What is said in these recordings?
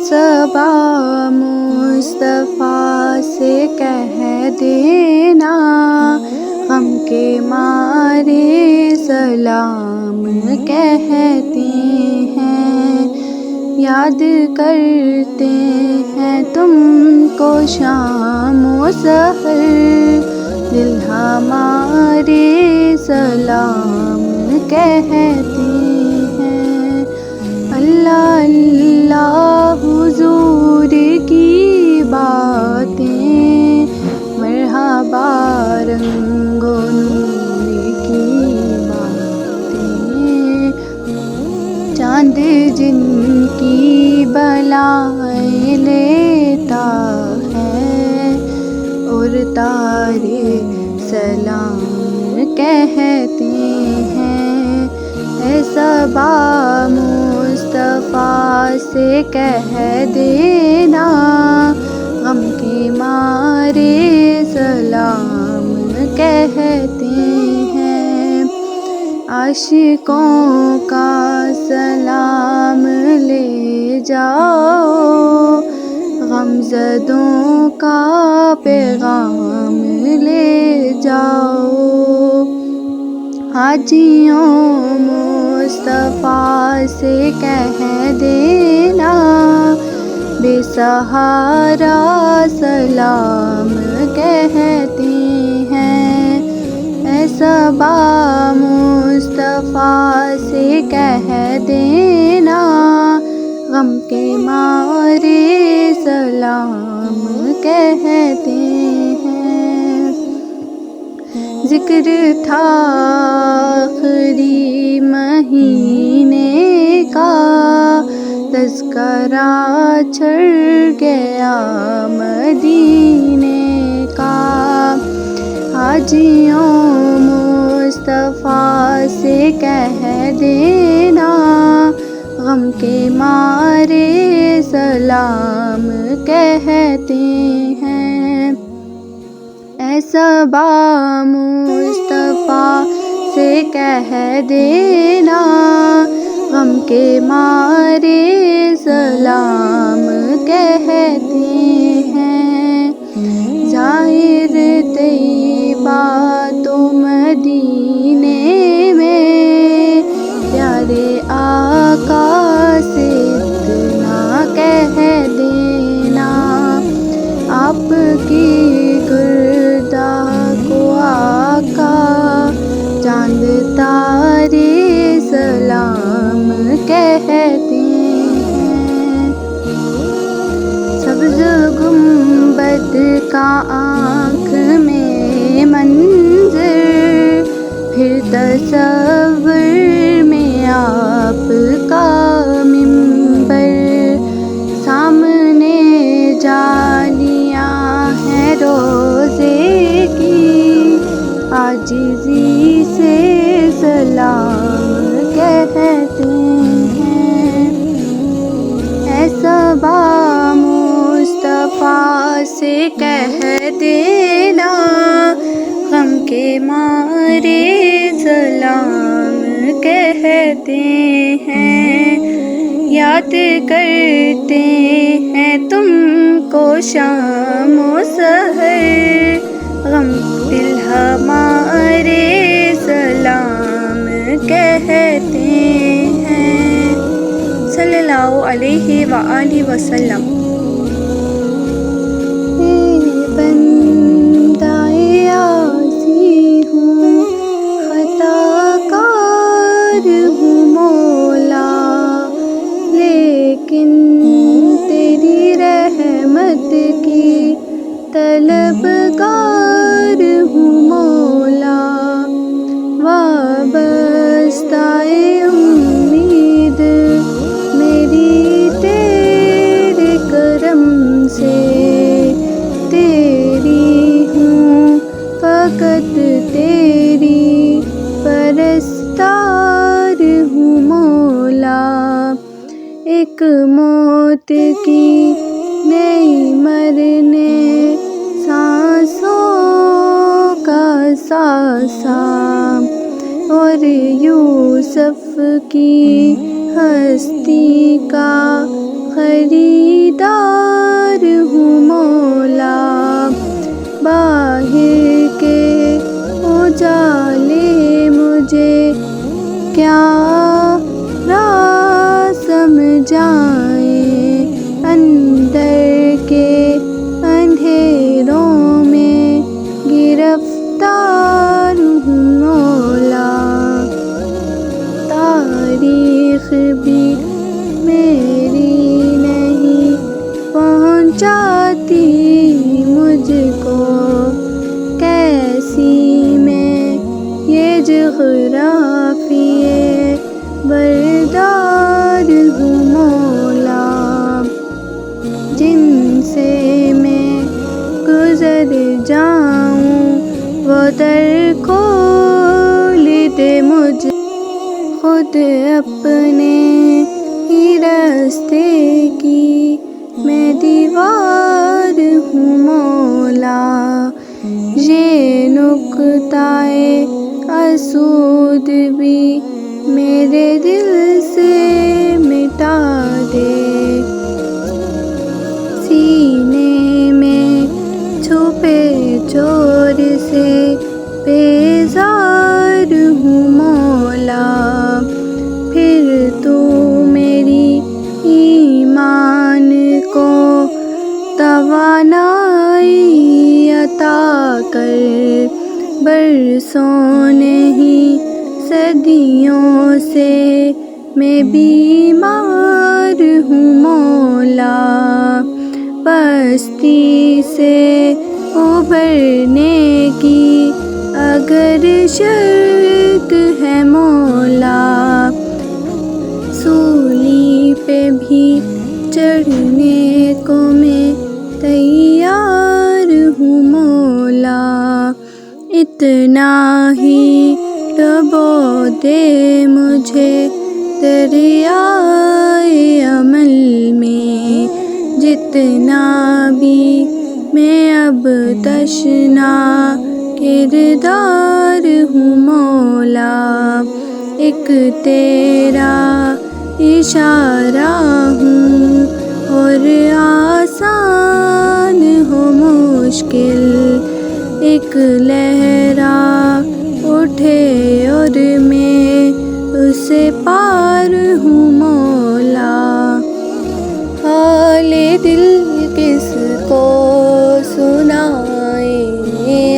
صبا مصطفیٰ سے کہہ دینا، غم کے مارے سلام کہتے ہیں، یاد کرتے ہیں تم کو شام و سحر، دل ہمارے سلام کہتے ہیں۔ اللہ اللہ حضور کی باتیں، مرحبا رنگ و نور کی باتیں، چاند جن کی بلائیں لیتا ہے اور تارے سلام کہتے ہیں۔ اے صبا مصطفیٰ سے کہہ دینا، غم کے مارے سلام کہتے ہیں۔ عاشقوں کا سلام لے جاؤ، غمزدوں کا پیغام لے جاؤ، حاجیوں مصطفیٰ سے کہہ دینا، بے سہارا سلام کہتے ہیں۔ اے صبا مصطفیٰ سے کہہ دینا، غم کے مارے سلام کہتے ہیں۔ ذکر تھا آخری مہینے کا، تذکرہ چھڑ گیا مدینے کا، حاجیوں مصطفیٰ سے کہہ دینا، غم کے مارے سلام کہتے ہیں۔ اے صبا مصطفیٰ سے کہہ دینا، غم کے مارے سلام کہتے ہیں۔ ظاہر طیبہ تو مدینے میں، پیارے آقا سے اتنا کہہ دینا، آپ کی گردہ کو آقا چاند تارے سلام کہتے ہیں۔ سبز گنبد کا آنکھ میں منظر، پھر تصور میں آپ کا منبر، سامنے جالیاں ہیں روزے کی، عاجزی سے سلام کہتے ہیں۔ اے صبا مصطفیٰ سے کہہ دینا، غم کے مارے سلام کہتے ہیں، یاد کرتے ہیں تم کو شام و سحر، غم دل ہمارے سلام کہتے ہیں۔ صلی اللہ علیہ وآلہ وسلم۔ بندہ عاصی ہوں، خطا کار ہوں مولا، لیکن تیری رحمت کی طلبگار ہوں مولا، وابستہ امید میری تیرے کرم سے، تیری ہوں فقط تیری پرستار ہوں مولا، ایک موت کی نئی مرنے سانسوں کا ساسا، اور یوسف کی ہستی کا خرید جائیں اندر کے اندھیروں میں گرفتار ہوں مولا، تاریخ بھی میری نہیں پہنچاتی مجھ کو، کیسی میں یہ جغرافیے بردار ہوں مولا، جن سے میں گزر جاؤں وہ در کھول دے مجھ، خود اپنے ہی راستے کی میں دیوار ہوں مولا، یہ نقطۂ حسود بھی میرے دل سے مٹا دے، سینے میں چھپے چور سے بیزار ہوں مولا، پھر تو میری ایمان کو توانائی عطا کر، برسوں نہیں صدیوں سے میں بیمار ہوں مولا، پستی سے ابھرنے کی اگر شرط ہے مولا، سولی پہ بھی چڑھنے کو میں تیار ہوں مولا، اتنا ہی ڈبو دے مجھے دریائے عمل میں، جتنا بھی میں اب تشنا کردار ہوں مولا، ایک تیرا اشارہ ہوں اور آسان ہو مشکل، ایک لہرا اٹھے اور میں اسے پار ہوں مولا، حال دل کس کو سنائیں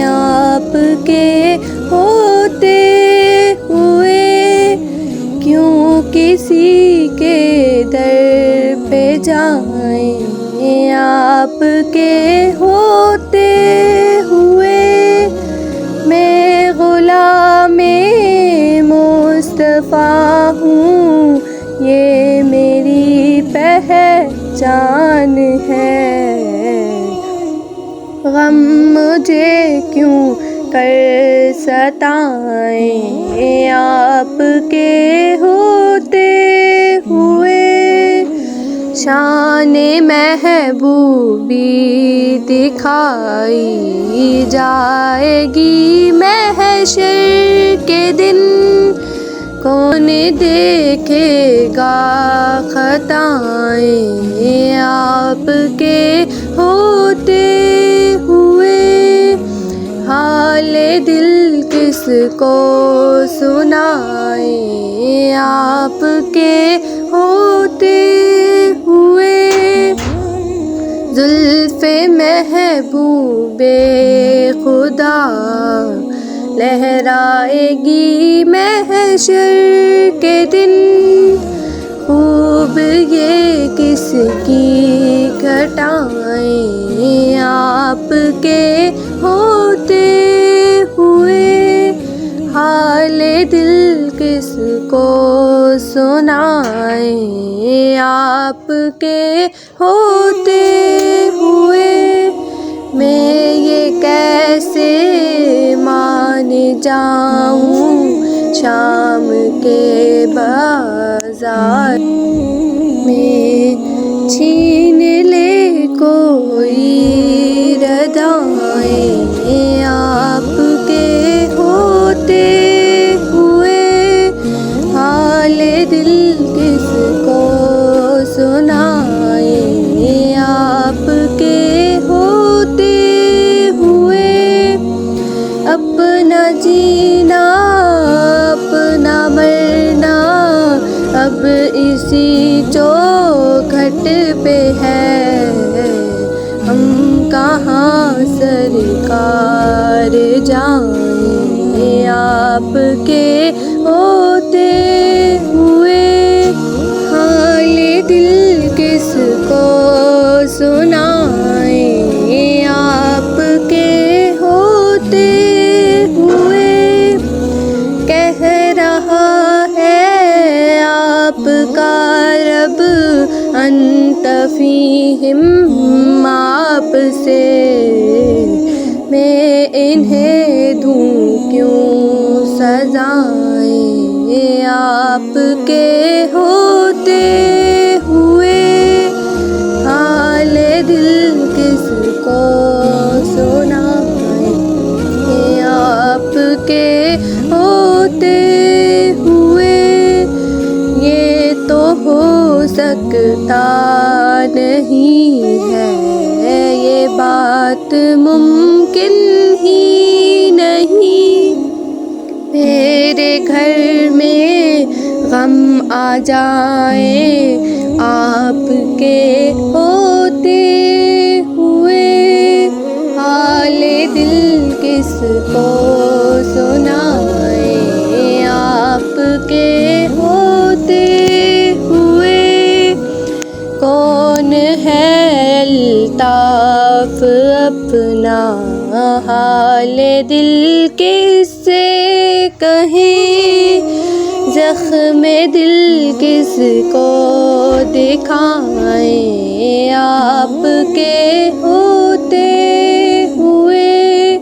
آپ کے ہوتے ہوئے، کیوں کسی کے در پہ جائیں آپ کے ہوتے ہوئے، میں غلام مصطفیٰ ہوں یہ میری پہچان ہے، غم مجھے کیوں کر ستائیں آپ کے ہوتے ہوئے، شان محبوبی دکھائی جائے گی محشر کے دن، کون دیکھے گا خطائیں آپ کے ہوتے ہوئے، حال دل کس کو سنائیں آپ کے ہوتے ہوئے، زلف محبوب خدا لہرائے گی محشر کے دن، خوب یہ کس کی گھٹائیں آپ کے ہوتے ہوئے، حال دل کس کو سنائیں آپ کے ہوتے ہوئے، میں یہ کیسے مان جاؤں شام کے بازار میں، چھین لے کوئی ردائیں آپ کے ہوتے ہوئے، حال دل کس کو سنائیں آپ کے ہوتے ہوئے، اپنا جینا اپنا مرنا اب اسی چوٹ پہ ہے، ہم کہاں سرکار جائیں آپ کے ہوتے ہوئے، حال دل کس کو سنائیں آپ کے ہوتے ہوئے، کہہ رہا ہے آپ کا رب انت فیہم آپ سے، میں انہیں دوں کیوں سزائیں آپ کے ہوتے ہوئے، حال دل کس کو سنائیں آپ کے ہوتے ہوئے، یہ تو ہو سکتا نہیں ہے، یہ بات ممکن ہی نہیں، میرے گھر میں غم آ جائے آپ کے ہوتے ہوئے، حال دل کس کو سنائیں آپ کے ہوتے ہوئے، کون ہے الطاف اپنا حال دل کس سے کہیں، زخم دل کس کو دکھائیں آپ کے ہوتے ہوئے،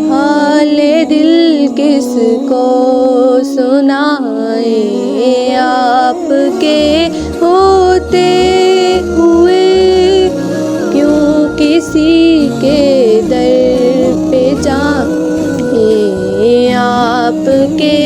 حال دل کس کو سنائیں آپ کے ہوتے ہوئے، کیوں کسی کے در پہ جائیں آپ کے